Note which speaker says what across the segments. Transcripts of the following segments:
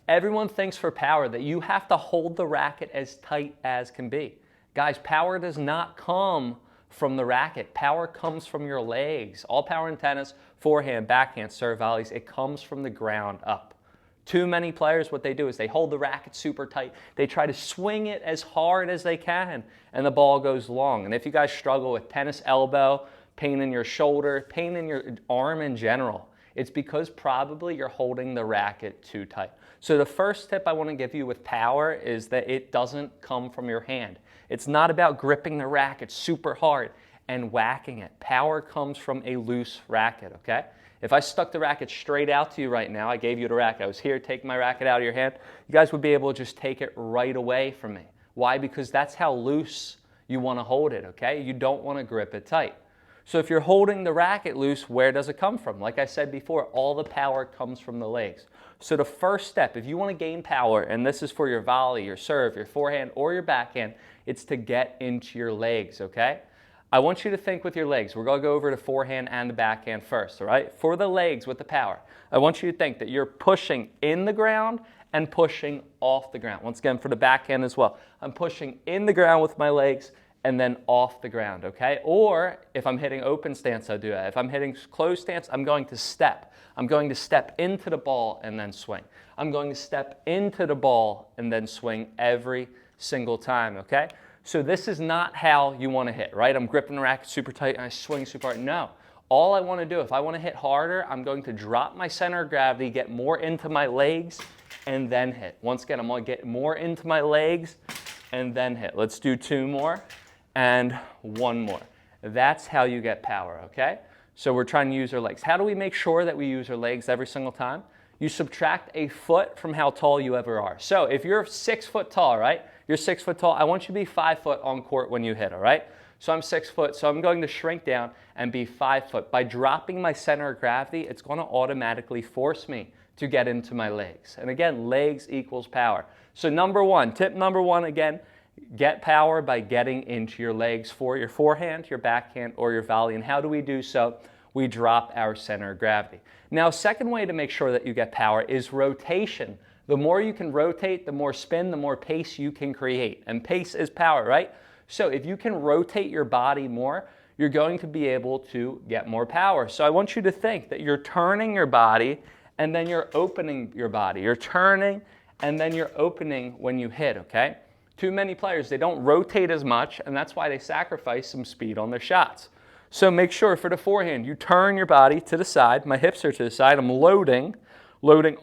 Speaker 1: Everyone thinks for power that you have to hold the racket as tight as can be. Guys, power does not come from the racket. Power comes from your legs. All power in tennis, forehand, backhand, serve, volleys, it comes from the ground up. Too many players, what they do is they hold the racket super tight. They try to swing it as hard as they can, and the ball goes long. And if you guys struggle with tennis elbow, pain in your shoulder, pain in your arm in general, it's because probably you're holding the racket too tight. So the first tip I want to give you with power is that it doesn't come from your hand. It's not about gripping the racket super hard and whacking it. Power comes from a loose racket, okay? If I stuck the racket straight out to you right now, I gave you the racket, I was here, take my racket out of your hand, you guys would be able to just take it right away from me. Why? Because that's how loose you want to hold it, okay? You don't want to grip it tight. So if you're holding the racket loose, where does it come from? Like I said before, all the power comes from the legs. So the first step, if you want to gain power, and this is for your volley, your serve, your forehand, or your backhand, it's to get into your legs, okay? I want you to think with your legs. We're going to go over the forehand and the backhand first, all right? For the legs with the power, I want you to think that you're pushing in the ground and pushing off the ground. Once again, for the backhand as well, I'm pushing in the ground with my legs and then off the ground, okay? Or if I'm hitting open stance, I'll do that. If I'm hitting closed stance, I'm going to step. I'm going to step into the ball and then swing. I'm going to step into the ball and then swing every single time, okay? So this is not how you want to hit, right? I'm gripping the racket super tight and I swing super hard. No. All I want to do, if I want to hit harder, I'm going to drop my center of gravity, get more into my legs, and then hit. Once again, I'm going to get more into my legs and then hit. Let's do 2 more and 1 more. That's how you get power, okay? So we're trying to use our legs. How do we make sure that we use our legs every single time? You subtract a foot from how tall you ever are. So if you're 6 foot tall, right? You're 6 foot tall. I want you to be 5 foot on court when you hit, all right? So I'm 6 foot, so I'm going to shrink down and be 5 foot. By dropping my center of gravity, it's going to automatically force me to get into my legs. And again, legs equals power. So number 1, tip number 1 again, get power by getting into your legs for your forehand, your backhand, or your volley. And how do we do so? We drop our center of gravity. Now, second way to make sure that you get power is rotation. The more you can rotate, the more spin, the more pace you can create. And pace is power, right? So if you can rotate your body more, you're going to be able to get more power. So I want you to think that you're turning your body and then you're opening your body. You're turning and then you're opening when you hit, okay? Too many players, they don't rotate as much, and that's why they sacrifice some speed on their shots. So make sure for the forehand, you turn your body to the side. My hips are to the side. I'm loading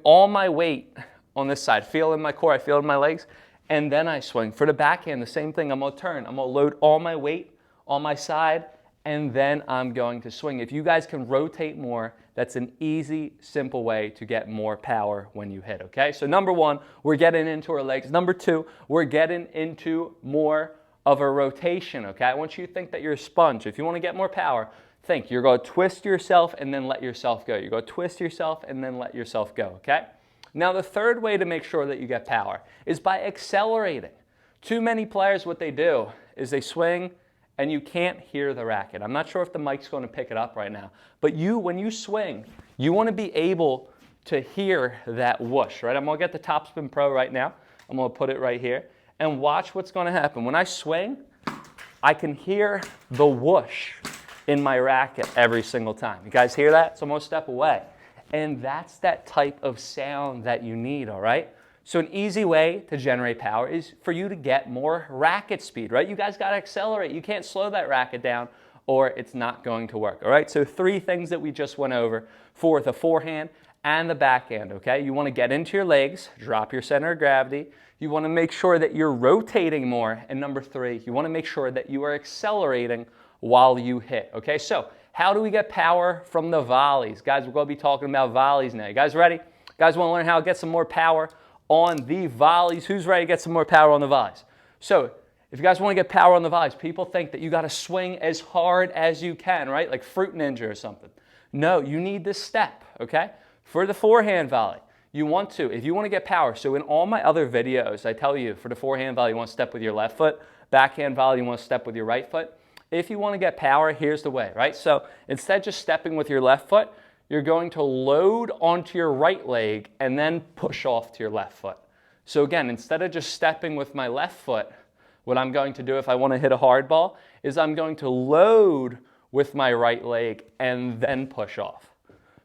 Speaker 1: all my weight on this side. Feel in my core, I feel in my legs, and then I swing. For the backhand, the same thing. I'm going to turn. I'm going to load all my weight on my side, and then I'm going to swing. If you guys can rotate more, that's an easy, simple way to get more power when you hit, okay? So number 1, we're getting into our legs. Number 2, we're getting into more of a rotation, okay? I want you to think that you're a sponge. If you want to get more power, think you're going to twist yourself and then let yourself go. You're going to twist yourself and then let yourself go, okay? Now, the third way to make sure that you get power is by accelerating. Too many players, what they do is they swing and you can't hear the racket. I'm not sure if the mic's going to pick it up right now, but when you swing, you want to be able to hear that whoosh, right? I'm going to get the Topspin Pro right now. I'm going to put it right here and watch what's going to happen. When I swing, I can hear the whoosh in my racket every single time. You guys hear that? So I'm going to step away. And that's that type of sound that you need, all right? So an easy way to generate power is for you to get more racket speed, right? You guys got to accelerate. You can't slow that racket down or it's not going to work, all right? So 3 things that we just went over for the forehand and the backhand, okay? You want to get into your legs, drop your center of gravity. You want to make sure that you're rotating more. And number 3, you want to make sure that you are accelerating while you hit, okay? So how do we get power from the volleys? Guys, we're going to be talking about volleys now. You guys ready? You guys want to learn how to get some more power on the volleys? Who's ready to get some more power on the volleys? So if you guys want to get power on the volleys, people think that you got to swing as hard as you can, right? Like Fruit Ninja or something. No, you need this step, okay? For the forehand volley, you want to, if you want to get power, so in all my other videos, I tell you for the forehand volley, you want to step with your left foot. Backhand volley, you want to step with your right foot. If you want to get power, here's the way, right? So instead of just stepping with your left foot, you're going to load onto your right leg and then push off to your left foot. So again, instead of just stepping with my left foot, what I'm going to do if I want to hit a hard ball is I'm going to load with my right leg and then push off.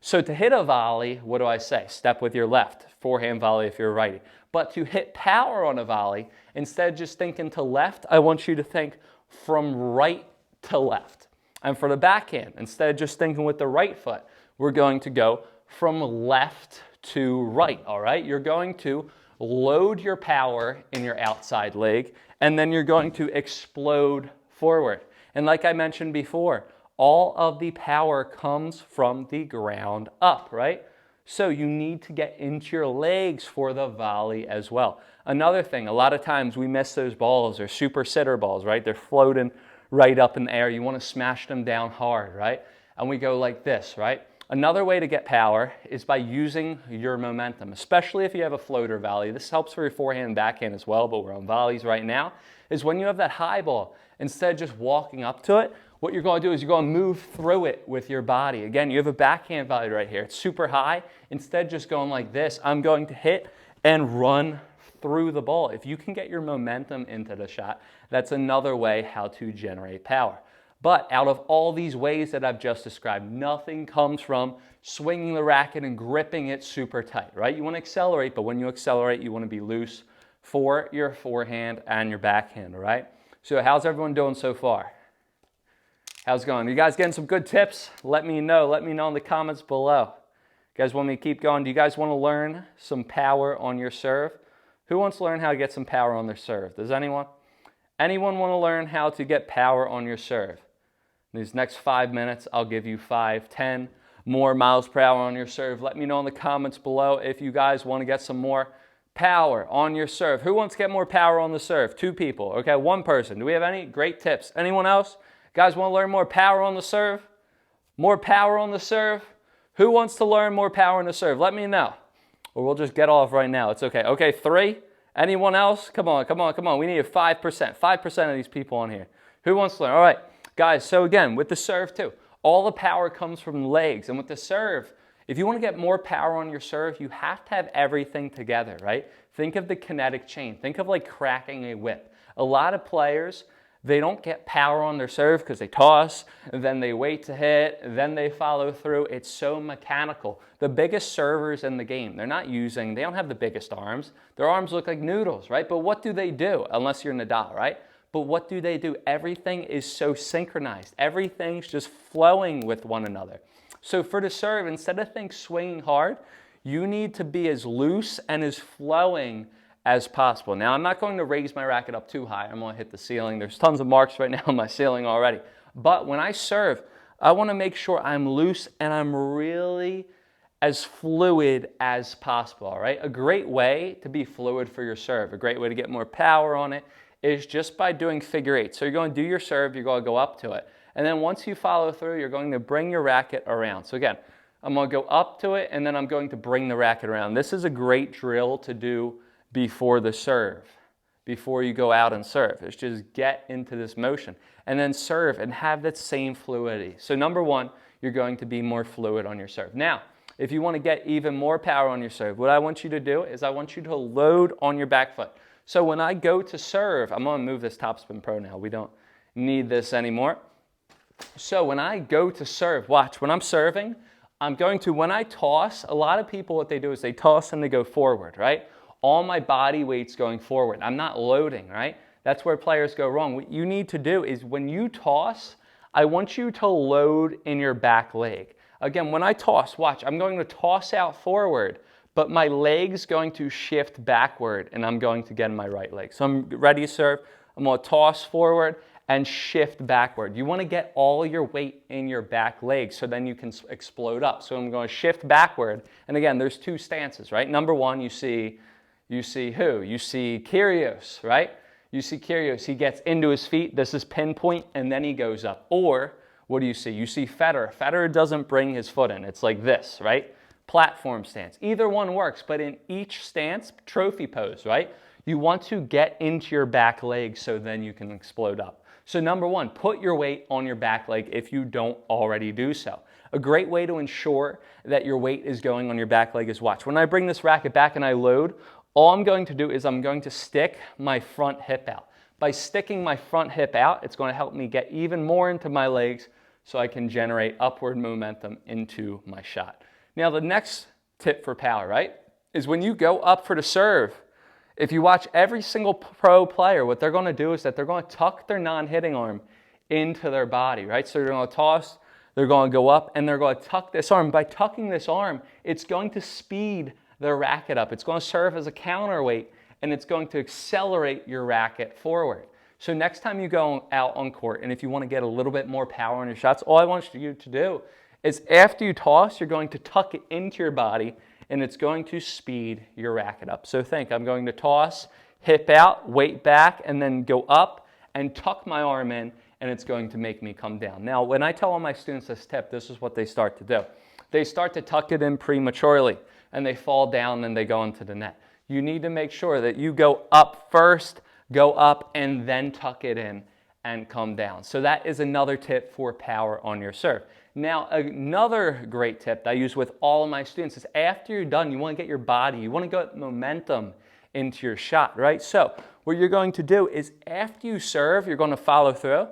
Speaker 1: So to hit a volley, what do I say? Step with your left, forehand volley if you're a righty. But to hit power on a volley, instead of just thinking to left, I want you to think from right to left. And for the backhand, instead of just thinking with the right foot, we're going to go from left to right, all right? You're going to load your power in your outside leg, and then you're going to explode forward. And like I mentioned before, all of the power comes from the ground up, right? So you need to get into your legs for the volley as well. Another thing, a lot of times we miss those balls. They're super sitter balls, right? They're floating right up in the air. You want to smash them down hard, right? And we go like this, right? Another way to get power is by using your momentum, especially if you have a floater volley. This helps for your forehand and backhand as well, but we're on volleys right now, is when you have that high ball, instead of just walking up to it, what you're going to do is you're going to move through it with your body. Again, you have a backhand volley right here. It's super high. Instead of just going like this, I'm going to hit and run through the ball. If you can get your momentum into the shot, that's another way how to generate power. But out of all these ways that I've just described, nothing comes from swinging the racket and gripping it super tight, right? You want to accelerate, but when you accelerate, you want to be loose for your forehand and your backhand, all right? So how's everyone doing so far? How's it going? You guys getting some good tips? Let me know. Let me know in the comments below. You guys want me to keep going? Do you guys want to learn some power on your serve? Who wants to learn how to get some power on their serve? Does anyone? Anyone want to learn how to get power on your serve? In these next 5 minutes, I'll give you 5, 10 more miles per hour on your serve. Let me know in the comments below if you guys want to get some more power on your serve. Who wants to get more power on the serve? 2 people. Okay, 1 person. Do we have any great tips? Anyone else? Guys want to learn more power on the serve? More power on the serve? Who wants to learn more power on the serve? Let me know. Or we'll just get off right now. It's okay. Okay, 3. Anyone else? Come on, come on, come on. We need a 5%. 5% of these people on here. Who wants to learn? All right, guys, so again, with the serve too, all the power comes from the legs. And with the serve, if you want to get more power on your serve, you have to have everything together, right? Think of the kinetic chain. Think of like cracking a whip. A lot of players, they don't get power on their serve because they toss, then they wait to hit, then they follow through. It's so mechanical. The biggest servers in the game, they don't have the biggest arms. Their arms look like noodles, right? But what do they do? Unless you're Nadal, right? But what do they do? Everything is so synchronized. Everything's just flowing with one another. So for the serve, instead of swinging hard, you need to be as loose and as flowing as possible. Now, I'm not going to raise my racket up too high. I'm going to hit the ceiling. There's tons of marks right now on my ceiling already. But when I serve, I want to make sure I'm loose and I'm really as fluid as possible, all right? A great way to be fluid for your serve, a great way to get more power on it is just by doing figure 8. So you're going to do your serve, you're going to go up to it. And then once you follow through, you're going to bring your racket around. So again, I'm going to go up to it and then I'm going to bring the racket around. This is a great drill to do before the serve, before you go out and serve. It's just get into this motion and then serve and have that same fluidity. So number 1, you're going to be more fluid on your serve. Now, if you want to get even more power on your serve, what I want you to do is I want you to load on your back foot. So when I go to serve, I'm going to move this Topspin Pro now. We don't need this anymore. So when I go to serve, watch, when I'm serving, when I toss, a lot of people, what they do is they toss and they go forward, right? All my body weight's going forward. I'm not loading, right? That's where players go wrong. What you need to do is when you toss, I want you to load in your back leg. Again, when I toss, watch, I'm going to toss out forward, but my leg's going to shift backward and I'm going to get in my right leg. So I'm ready to serve. I'm going to toss forward and shift backward. You want to get all your weight in your back leg so then you can explode up. So I'm going to shift backward. And again, there's 2 stances, right? Number 1, you see who? You see Kyrgios, right? You see Kyrgios, he gets into his feet, this is pinpoint, and then he goes up. Or, what do you see? You see Federer. Federer doesn't bring his foot in. It's like this, right? Platform stance. Either one works, but in each stance, trophy pose, right? You want to get into your back leg so then you can explode up. So number one, put your weight on your back leg if you don't already do so. A great way to ensure that your weight is going on your back leg is watch. When I bring this racket back and I load, all I'm going to do is I'm going to stick my front hip out. By sticking my front hip out, it's going to help me get even more into my legs so I can generate upward momentum into my shot. Now the next tip for power, right, is when you go up for the serve, if you watch every single pro player, what they're going to do is that they're going to tuck their non-hitting arm into their body, right? So they're going to toss, they're going to go up, and they're going to tuck this arm. By tucking this arm, it's going to speed their racket up. It's going to serve as a counterweight, and it's going to accelerate your racket forward. So next time you go out on court, and if you want to get a little bit more power on your shots, all I want you to do is after you toss, you're going to tuck it into your body, and it's going to speed your racket up. So think, I'm going to toss, hip out, weight back, and then go up and tuck my arm in, and it's going to make me come down. Now, when I tell all my students this tip, this is what they start to do. They start to tuck it in prematurely, and they fall down and they go into the net. You need to make sure that you go up first, go up, and then tuck it in and come down. So that is another tip for power on your serve. Now, another great tip that I use with all of my students is after you're done, you want to get your body, you want to get momentum into your shot, right? So what you're going to do is after you serve, you're going to follow through.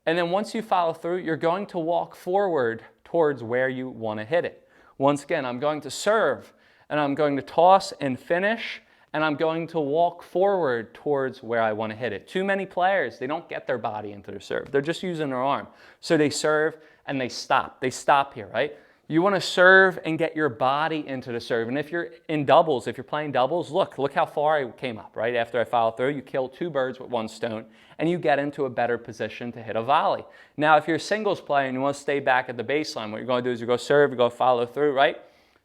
Speaker 1: And then once you follow through, you're going to walk forward towards where you want to hit it. Once again, I'm going to serve, and I'm going to toss and finish, and I'm going to walk forward towards where I want to hit it. Too many players, they don't get their body into their serve. They're just using their arm. So they serve and they stop. They stop here, right? You want to serve and get your body into the serve. And if you're in doubles, if you're playing doubles, look how far I came up, right? After I follow through, you kill two birds with one stone, and you get into a better position to hit a volley. Now, if you're a singles player and you want to stay back at the baseline, what you're going to do is you're going to serve, you're going to follow through, right?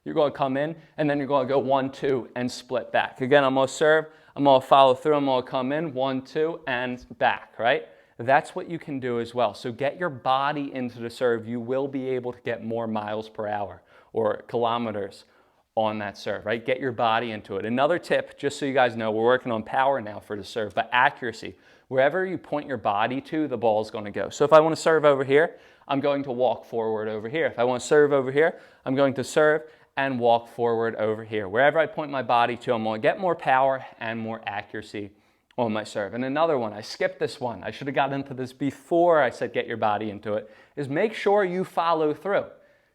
Speaker 1: You're going to come in, and then you're going to go 1-2 and split back. Again, I'm going to serve, I'm going to follow through, I'm going to come in, 1-2, and back, right? That's what you can do as well. So get your body into the serve. You will be able to get more miles per hour or kilometers on that serve, right? Get your body into it. Another tip, just so you guys know, we're working on power now for the serve, but accuracy. Wherever you point your body to, the ball is going to go. So if I want to serve over here, I'm going to walk forward over here. If I want to serve over here, I'm going to serve and walk forward over here. Wherever I point my body to, I'm going to get more power and more accuracy on my serve. And another one, I skipped this one. I should have gotten into this before I said get your body into it, is make sure you follow through.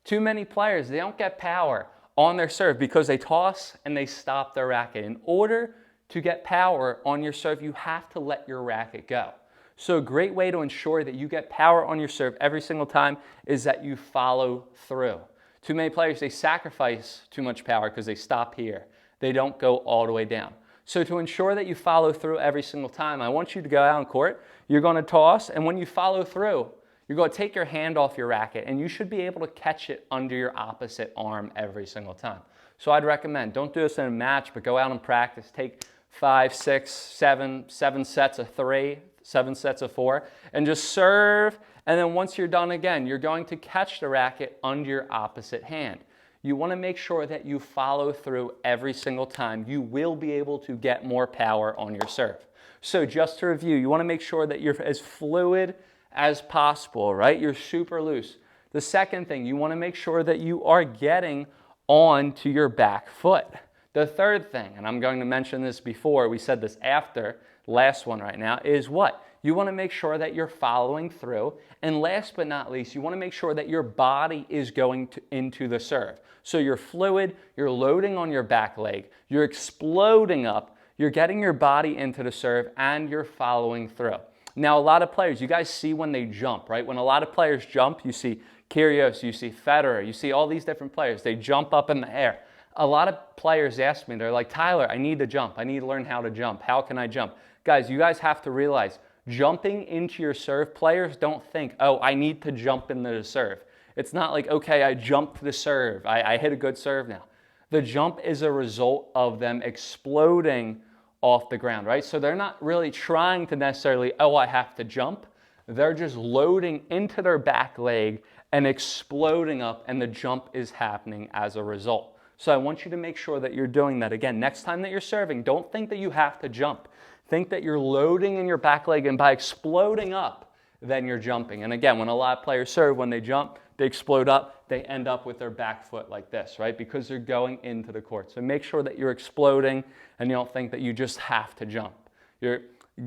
Speaker 1: Too many players, they don't get power on their serve because they toss and they stop their racket. In order to get power on your serve, you have to let your racket go. So a great way to ensure that you get power on your serve every single time is that you follow through. Too many players, they sacrifice too much power because they stop here. They don't go all the way down. So to ensure that you follow through every single time, I want you to go out on court, you're going to toss, and when you follow through, you're going to take your hand off your racket, and you should be able to catch it under your opposite arm every single time. So I'd recommend, don't do this in a match, but go out and practice. Take 5, 6, 7 sets of 3, 7 sets of 4, and just serve, and then once you're done again, you're going to catch the racket under your opposite hand. You want to make sure that you follow through every single time. You will be able to get more power on your serve. So just to review, you want to make sure that you're as fluid as possible, right? You're super loose. The second thing, you want to make sure that you are getting on to your back foot. The third thing, and I'm going to mention this before, we said this after, last one right now, is what? You want to make sure that you're following through. And last but not least, you want to make sure that your body is going into the serve. So you're fluid, you're loading on your back leg, you're exploding up, you're getting your body into the serve, and you're following through. Now, a lot of players, you guys see when they jump, right? When a lot of players jump, you see Kyrgios, you see Federer, you see all these different players. They jump up in the air. A lot of players ask me, they're like, Tyler, I need to jump. I need to learn how to jump. How can I jump? Guys, you guys have to realize, jumping into your serve, players don't think, oh, I need to jump into the serve. It's not like, okay, I jumped the serve. I hit a good serve now. The jump is a result of them exploding off the ground, right? So they're not really trying to necessarily, oh, I have to jump. They're just loading into their back leg and exploding up, and the jump is happening as a result. So I want you to make sure that you're doing that. Again, next time that you're serving, don't think that you have to jump. Think that you're loading in your back leg, and by exploding up, than you're jumping. And again, when a lot of players serve, when they jump, they explode up, they end up with their back foot like this, right? Because they're going into the court. So make sure that you're exploding and you don't think that you just have to jump. You're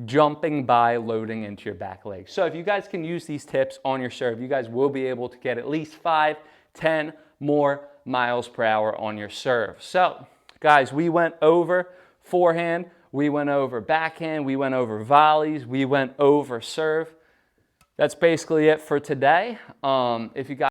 Speaker 1: jumping by loading into your back leg. So if you guys can use these tips on your serve, you guys will be able to get at least 5, 10 more miles per hour on your serve. So guys, we went over forehand, we went over backhand, we went over volleys, we went over serve. That's basically it for today. If you guys